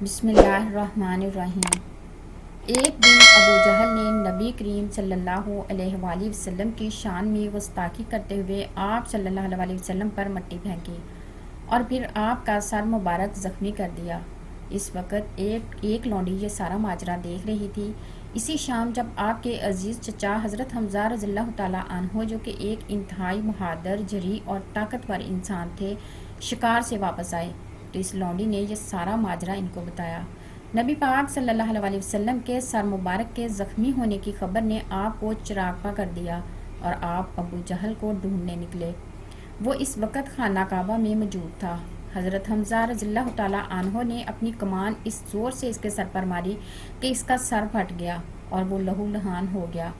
बिस्मिल्लाहिर्रहमानिर्रहीम। एक दिन अबू जहल ने नबी करीम सल्लल्लाहु अलैहि वसल्लम की शान में गुस्ताखी करते हुए आप सल्लल्लाहु अलैहि वसल्लम पर मट्टी फेंकी और फिर आपका सर मुबारक ज़ख्मी कर दिया। इस वक्त एक लौंडी ये सारा माजरा देख रही थी। इसी शाम जब आपके अजीज़ चचा हज़रत हमज़ा रज़ियल्लाहु ताला अन्हो, जो कि एक इंतहाई बहादुर, जरी और ताकतवर इंसान थे, शिकार से वापस आए तो इस लौंडी ने यह सारा माजरा इनको बताया। नबी पाक सल्लल्लाहु अलैहि वसल्लम के सर मुबारक के ज़ख्मी होने की खबर ने आपको चिरागपा कर दिया और आप अबू जहल को ढूंढने निकले। वो इस वक्त खाना काबा में मौजूद था। हज़रत हमज़ा रज़ियल्लाहु ताला अन्हो ने अपनी कमान इस ज़ोर से इसके सर पर मारी कि इसका सर फट गया और वो लहू लहान हो गया।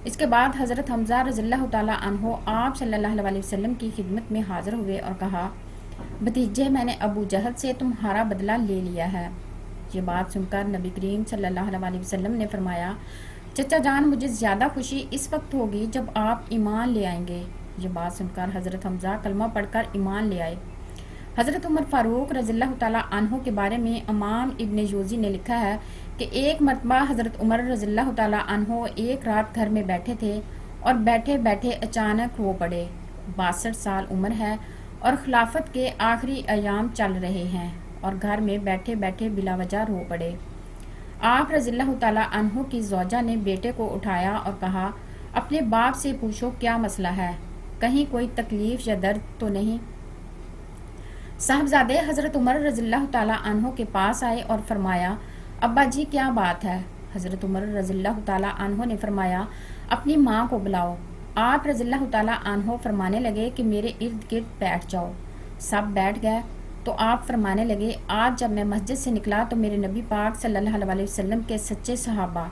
इसके बाद हज़रत हमज़ा रज़ियल्लाहु ताला अन्हो आप सल्लल्लाहु अलैहि वसल्लम की खिदमत में हाज़िर हुए और कहा, भतीजे, मैंने अबू जहल से तुम्हारा बदला ले लिया है। ये बात सुनकर नबी करीम सल्लल्लाहु अलैहि वसल्लम ने फरमाया, चचा जान, मुझे ज़्यादा खुशी इस वक्त होगी जब आप ईमान ले आएंगे। ये बात सुनकर हज़रत हमज़ा कलमा पढ़कर ईमान ले आए। हज़रत उमर फ़ारूक रज़ियल्लाहु ताला अन्हो के बारे में इमाम इब्न जोज़ी ने लिखा है कि एक मरतबा हज़रत उमर रज़ियल्लाहु ताला अन्हो एक रात घर में बैठे थे और बैठे बैठे अचानक रो पड़े। 62 साल उम्र है और खिलाफत के आखिरी अयाम चल रहे हैं और घर में बैठे बैठे बिलावजह रो पड़े। आप रज़ियल्लाहु ताला अन्हो की ज़ौजा ने बेटे को उठाया और कहा, अपने बाप से पूछो क्या मसला है, कहीं कोई तकलीफ़ या दर्द तो नहीं। साहबजादे हज़रत उमर रज़ियल्लाहु ताला अन्हो के पास आए और फरमाया, अब्बा जी क्या बात है। हज़रत उमर रज़ियल्लाहु ताला अन्हो ने फरमाया, अपनी माँ को बुलाओ। आप रज़ियल्लाहु ताला अन्हो फरमाने लगे कि मेरे इर्द गिर्द बैठ जाओ। सब बैठ गए तो आप फरमाने लगे, आज जब मैं मस्जिद से निकला तो मेरे नबी पाक सल्लल्लाहु अलैहि वसल्लम के सच्चे सहाबा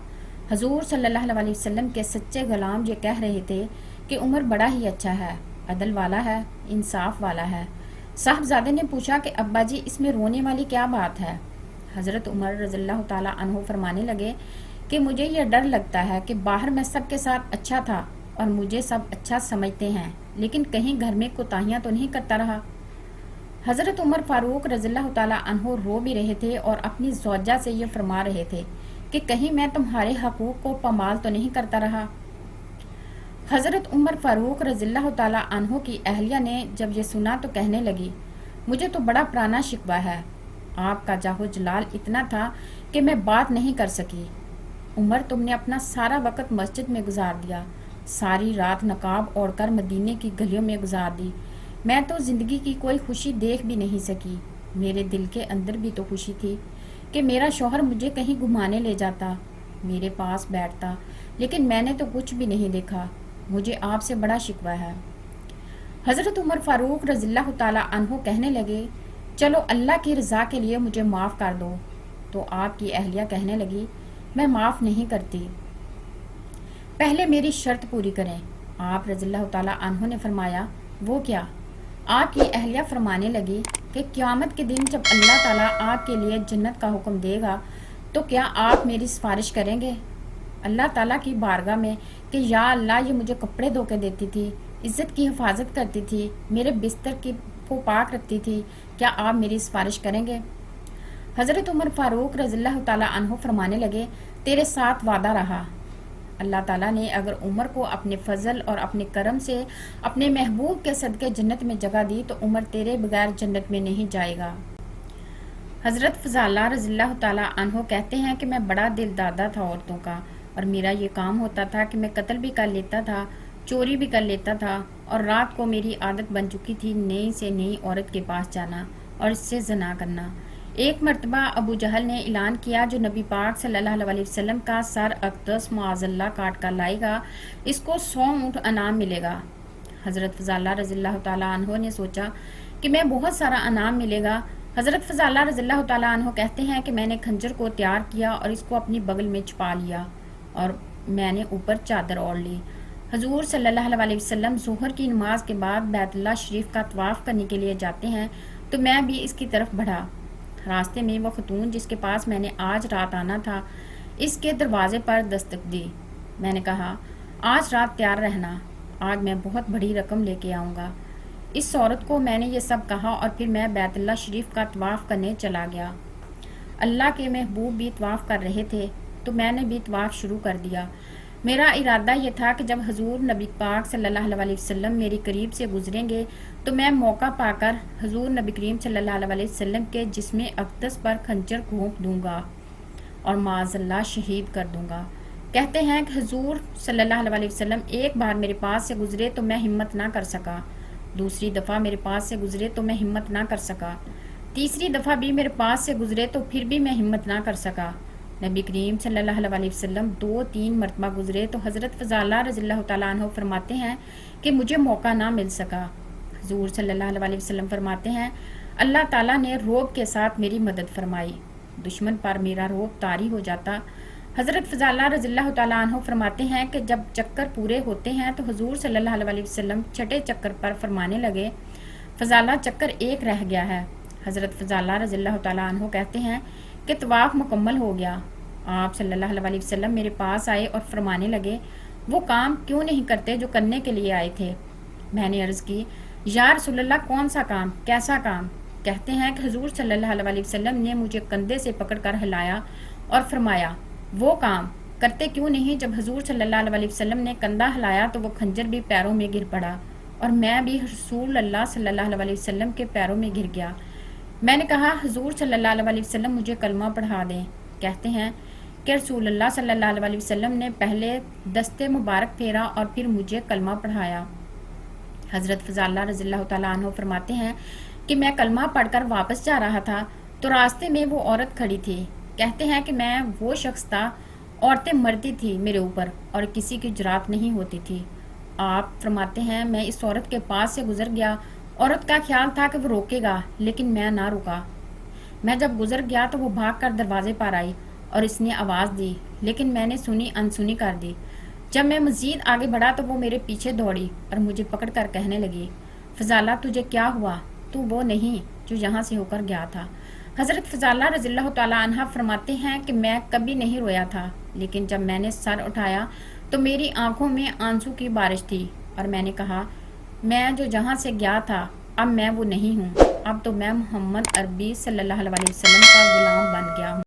हजूर सल्लल्लाहु अलैहि वसल्लम के सच्चे गुलाम ये कह रहे थे कि उमर बड़ा ही अच्छा है, अदल वाला है, इंसाफ वाला है। साहबजादे ने पूछा कि अब्बा जी, इसमें रोने वाली क्या बात है। हज़रत उमर रज़ियल्लाहु ताला अन्हो फरमाने लगे कि मुझे यह डर लगता है कि बाहर मैं सबके साथ अच्छा था और मुझे सब अच्छा समझते हैं, लेकिन कहीं घर में कोताहियाँ तो नहीं करता रहा। हज़रत उमर फ़ारूक रज़ियल्लाहु ताला अन्हो रो भी रहे थे और अपनी ज़ौजा से ये फरमा रहे थे कि कहीं मैं तुम्हारे हकूक़ को पामाल तो नहीं करता रहा। हज़रत उमर फ़ारूक रज़ियल्लाहु ताला अन्हो की अहलिया ने जब ये सुना तो कहने लगी, मुझे तो बड़ा पुराना शिकवा है। आपका जाहो जलाल इतना था कि मैं बात नहीं कर सकी। उमर, तुमने अपना सारा वक्त मस्जिद में गुजार दिया, सारी रात नकाब ओढ़कर मदीने की गलियों में गुजार दी। मैं तो ज़िंदगी की कोई खुशी देख भी नहीं सकी। मेरे दिल के अंदर भी तो खुशी थी कि मेरा शौहर मुझे कहीं घुमाने ले जाता, मेरे पास बैठता, लेकिन मैंने तो कुछ भी नहीं देखा। मुझे आपसे बड़ा शिकवा है। हज़रत उमर फ़ारूक रज़ियल्लाहु ताला अन्हो कहने लगे, चलो अल्लाह की रज़ा के लिए मुझे माफ़ कर दो। तो आपकी अहलिया कहने लगी, मैं माफ़ नहीं करती, पहले मेरी शर्त पूरी करें। आप रज़ियल्लाहु ताला अन्हो ने फरमाया, वो क्या। आपकी अहलिया फरमाने लगी कि क़यामत के दिन जब अल्लाह ताला आपके लिए जन्नत का हुक्म देगा तो क्या आप मेरी सिफारिश करेंगे अल्लाह ताला की बारगाह में कि या अल्लाह, ये मुझे कपड़े धो के देती थी, इज़्ज़त की हिफाजत करती थी, मेरे बिस्तर को पाक रखती थी, क्या आप मेरी सिफारिश करेंगे। हज़रत उमर फ़ारूक रज़ियल्लाहु ताला अन्हो फरमाने लगे, तेरे साथ वादा रहा। अल्लाह ताला ने अगर उमर को अपने फजल और अपने करम से अपने महबूब के सदके जन्नत में जगह दी तो उमर तेरे बगैर जन्नत में नहीं जाएगा। हज़रत फ़ज़ाला रज़ियल्लाहु ताला अन्हो कहते हैं कि मैं बड़ा दिल दादा था औरतों का और मेरा ये काम होता था कि मैं कत्ल भी कर लेता था, चोरी भी कर लेता था और रात को मेरी आदत बन चुकी थी नई से नई औरत के पास जाना और इससे ज़ना करना। एक मरतबा अबू जहल ने ऐलान किया, जो नबी पाक सल्लल्लाहु अलैहि वसल्लम का सर अक़दस मुअज़्ज़ल्ला काट कर लाएगा, इसको 100 ऊँट अनाम मिलेगा। हज़रत फ़ज़ाला रज़ियल्लाहु ताला अन्हो ने सोचा कि मैं बहुत सारा अनाम मिलेगा। हज़रत फ़ज़ाला रज़ियल्लाहु ताला अन्हो कहते हैं कि मैंने खंजर को तैयार किया और इसको अपनी बगल में छुपा लिया और मैंने ऊपर चादर ओढ़ ली। हजूर सल्लल्लाहु अलैहि वसल्लम ज़ोहर की नमाज के बाद बैतुल्लाह शरीफ का तवाफ़ करने के लिए जाते हैं तो मैं भी इसकी तरफ बढ़ा। रास्ते में वो खतून जिसके पास मैंने आज रात आना था, इसके दरवाज़े पर दस्तक दी। मैंने कहा, आज रात तैयार रहना, आज मैं बहुत बड़ी रकम लेके आऊँगा। इस औरत को मैंने ये सब कहा और फिर मैं बैतुल्लाह शरीफ का तवाफ़ करने चला गया। اللہ کے محبوب بھی طواف کر رہے تھے تو میں نے بھی طواف شروع کر دیا۔ میرا ارادہ یہ تھا کہ جب حضور نبی پاک صلی اللہ علیہ وسلم میری قریب سے گزریں گے تو میں موقع پا کر حضور نبی کریم صلی اللہ علیہ وسلم کے جسم اقدس پر خنجر گھونپ دوں گا اور معاذ اللہ شہید کر دوں گا۔ کہتے ہیں کہ حضور صلی اللہ علیہ وسلم ایک بار میرے پاس سے گزرے تو میں ہمت نہ کر سکا، دوسری دفعہ میرے پاس سے گزرے تو میں ہمت نہ کر سکا، تیسری دفعہ بھی میرے پاس سے گزرے تو پھر بھی میں ہمت نہ کر سکا۔ نبی کریم صلی اللہ علیہ وسلم 2-3 مرتبہ گزرے تو حضرت فضالہ رضی اللہ تعالیٰ عنہ فرماتے ہیں کہ مجھے موقع نہ مل سکا۔ حضور صلی اللہ علیہ وسلم فرماتے ہیں اللہ تعالیٰ نے رعب کے ساتھ میری مدد فرمائی، دشمن پر میرا رعب طاری ہو جاتا۔ حضرت فضالہ رضی اللہ تعالیٰ عنہ فرماتے ہیں کہ جب چکر پورے ہوتے ہیں تو حضور صلی اللہ علیہ وسلم چھٹے چکر پر فرمانے لگے فضالہ چکر ایک رہ گیا ہے۔ حضرت فضالہ رضی اللہ تعالیٰ عنہ کہتے ہیں کہ طواف مکمل ہو گیا، آپ صلی اللہ علیہ وسلم میرے پاس آئے اور فرمانے لگے وہ کام کیوں نہیں کرتے جو کرنے کے لیے آئے تھے؟ میں نے عرض کی یا رسول اللہ کون سا کام، کیسا کام؟ کہتے ہیں کہ حضور صلی اللہ علیہ وسلم نے مجھے کندھے سے پکڑ کر ہلایا اور فرمایا وہ کام کرتے کیوں نہیں؟ جب حضور صلی اللہ علیہ وسلم نے کندھا ہلایا تو وہ خنجر بھی پیروں میں گر پڑا اور میں بھی رسول اللہ صلی اللہ علیہ وسلم کے پیروں میں گر گیا۔ میں نے کہا حضور صلی اللہ علیہ وسلم مجھے کلمہ پڑھا دیں۔ کہتے ہیں کہ رسول اللہ صلی اللہ علیہ وسلم نے پہلے دستے مبارک پھیرا اور پھر مجھے کلمہ پڑھایا۔ حضرت فضالہ رضی اللہ تعالیٰ عنہ فرماتے ہیں کہ میں کلمہ پڑھ کر واپس جا رہا تھا تو راستے میں وہ عورت کھڑی تھی۔ کہتے ہیں کہ میں وہ شخص تھا، عورتیں مرتی تھی میرے اوپر اور کسی کی جرات نہیں ہوتی تھی۔ آپ فرماتے ہیں میں اس عورت کے پاس سے گزر گیا، عورت کا خیال تھا کہ وہ روکے گا لیکن میں نہ رکا۔ میں جب گزر گیا تو وہ بھاگ کر دروازے پر آئی اور اس نے آواز دی لیکن میں نے سنی انسنی کر دی۔ جب میں مزید آگے بڑھا تو وہ میرے پیچھے دوڑی اور مجھے پکڑ کر کہنے لگی فضالہ تجھے کیا ہوا، تو وہ نہیں جو یہاں سے ہو کر گیا تھا۔ حضرت فضالہ رضی اللہ تعالیٰ عنہ فرماتے ہیں کہ میں کبھی نہیں رویا تھا لیکن جب میں نے سر اٹھایا تو میری آنکھوں میں آنسو کی بارش تھی اور میں نے کہا میں جو جہاں سے گیا تھا اب میں وہ نہیں ہوں، اب تو میں محمد عربی صلی اللہ علیہ وسلم کا غلام بن گیا ہوں۔